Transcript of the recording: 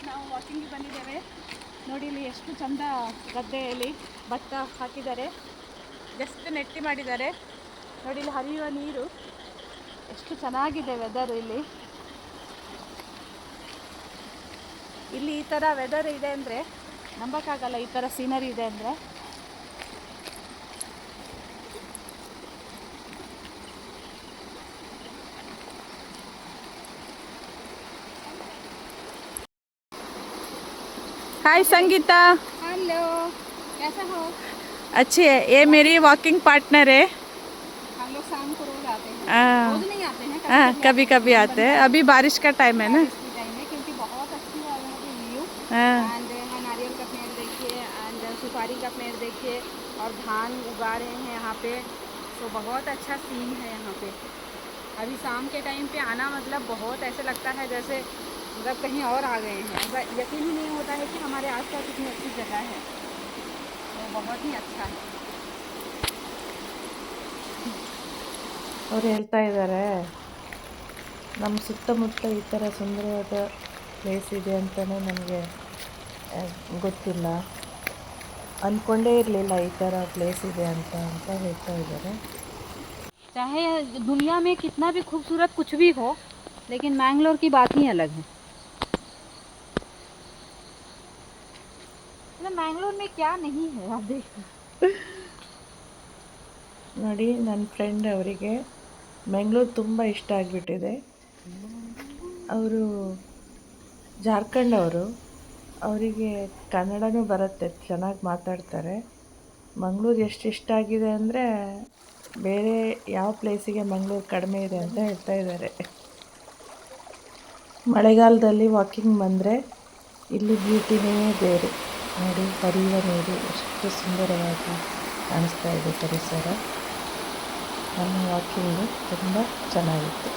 ನಾವು ವಾಕಿಂಗಿಗೆ ಬಂದಿದ್ದೇವೆ ನೋಡಿ. ಇಲ್ಲಿ ಎಷ್ಟು ಚಂದ ಗದ್ದೆಯಲ್ಲಿ ಭತ್ತ ಹಾಕಿದ್ದಾರೆ, ಜಸ್ಟ್ ನೆಟ್ಟಿ ಮಾಡಿದ್ದಾರೆ ನೋಡಿ. ಇಲ್ಲಿ ಹರಿಯುವ ನೀರು, ಎಷ್ಟು ಚೆನ್ನಾಗಿದೆ ವೆದರ್ ಇಲ್ಲಿ. ಇಲ್ಲಿ ಈ ಥರ ವೆದರ್ ಇದೆ ಅಂದರೆ ನಂಬಕ್ಕಾಗಲ್ಲ, ಈ ಥರ ಸೀನರಿ ಇದೆ ಅಂದರೆ. हाय संगीता। हेलो, कैसा हो? अच्छी है, ये मेरी वॉकिंग पार्टनर है। हम लोग शाम को रोज आते हैं, रोज नहीं आते हैं, हाँ, कभी कभी आते हैं। अभी बारिश का टाइम है ना, टाइम है, क्योंकि बहुत अच्छी है यहाँ पे व्यू। हाँ। एंड नारियल का पेड़ देखिए, एंड सुपारी का पेड़ देखिए, और धान उगा रहे हैं यहाँ पे। तो बहुत अच्छा सीन है यहाँ पे। अभी शाम के टाइम पे आना मतलब बहुत ऐसे लगता है जैसे मतलब कहीं और आ गए हैं। यकीन ही नहीं होता है कि हमारे आसपास इतनी अच्छी जगह है, तो बहुत ही अच्छा है। ಅವ್ರು ಹೇಳ್ತಾ ಇದ್ದಾರೆ, ನಮ್ಮ ಸುತ್ತಮುತ್ತ ಈ ಥರ ಸುಂದರವಾದ ಪ್ಲೇಸ್ ಇದೆ ಅಂತಲೇ ನನಗೆ ಗೊತ್ತಿಲ್ಲ, ಅಂದ್ಕೊಂಡೇ ಇರಲಿಲ್ಲ ಈ ಥರ ಪ್ಲೇಸ್ ಇದೆ ಅಂತ ಹೇಳ್ತಾ ಇದ್ದಾರೆ. चाहे दुनिया में कितना भी खूबसूरत कुछ भी हो, लेकिन मैंगलोर की बात ही अलग है। मैंगलोर में क्या नहीं है आप देखो। ನೋಡಿ, ನನ್ನ ಫ್ರೆಂಡ್ ಅವರಿಗೆ ಮ್ಯಾಂಗ್ಳೂರು ತುಂಬ ಇಷ್ಟ ಆಗಿಬಿಟ್ಟಿದೆ. ಅವರು ಜಾರ್ಖಂಡ್ ಅವರು, ಅವರಿಗೆ ಕನ್ನಡನೂ ಬರುತ್ತೆ, ಚೆನ್ನಾಗಿ ಮಾತಾಡ್ತಾರೆ. ಮಂಗಳೂರು ಎಷ್ಟು ಇಷ್ಟ ಆಗಿದೆ ಅಂದರೆ ಬೇರೆ ಯಾವ ಪ್ಲೇಸಿಗೆ ಮಂಗಳೂರು ಕಡಿಮೆ ಇದೆ ಅಂತ ಹೇಳ್ತಾ ಇದ್ದಾರೆ. ಮಳೆಗಾಲದಲ್ಲಿ ವಾಕಿಂಗ್ ಬಂದರೆ ಇಲ್ಲಿ ಬ್ಯೂಟಿನೇ ಬೇರೆ. ನೋಡಿ, ಹರಿಯುವ ನೀರು ಎಷ್ಟು ಸುಂದರವಾಗಿ ಕಾಣಿಸ್ತಾ ಇದೆ ಪರಿಸರ. ನಮ್ಮ ವಾಕಿಂಗು ತುಂಬ ಚೆನ್ನಾಗಿತ್ತು.